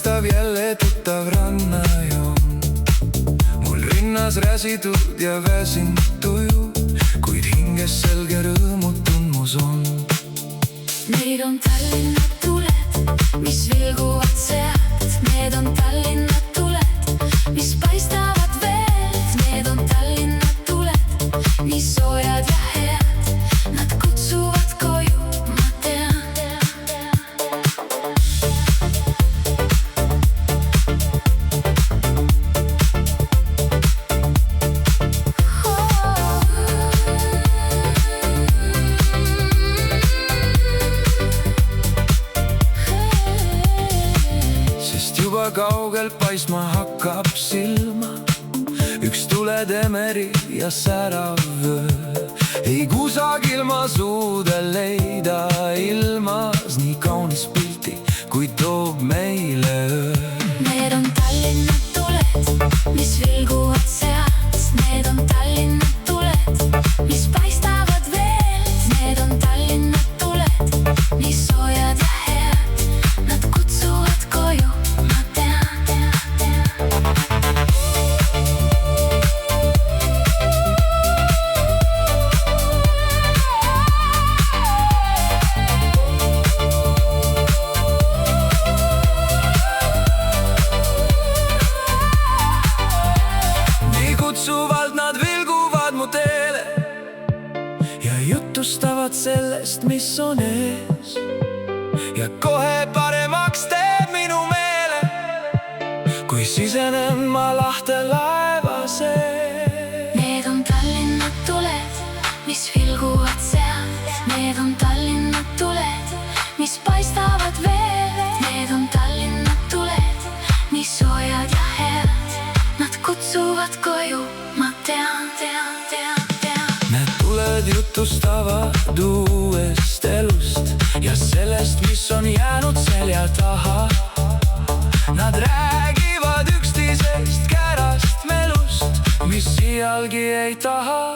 paistab jälle tuttav rannajoon. Mul rinnas räsitud ja väsinud tuju, kuid hinges selge rõõmutunmus on. Need on Tallinna tuled, mis vilguvad sealt. Need on Tallinna tuled, mis paistavad veelt. Need on Tallinna tuled, nii soojad ja head. Nad kutsuvad koju, ma tean. Juba kaugel paistma hakkab silma üks tuledemeri ja särav öö. Ei kusagil ma suuda leida ilmas nii kaunis pilti, kui toob meile öö. Need on Tallinna tuled, mis vilguvad sealt. Need on Tallinna tuled, mis paistavad veelt. Need on Tallinna tuled, nii soojad ja head. Nad kutsuvad koju. Kutsuvalt nad vilguvad mu teele ja jutustavad sellest, mis on ees. Ja kohe paremaks teeb minu meele, kui sisenen ma lahte laeva sees. Need on Tallinna tuled, mis vilguvad sealt. Need on Tallinna tuled, mis paistavad veelt. Need on Tallinna tuled, nii soojad ja head. Nad kutsuvad koju, ma tean. Need tuled jutustavad uuest elust ja sellest, mis on jäänud selja taha. Nad räägivad üksteisest kärast melust, mis iialgi ei taha.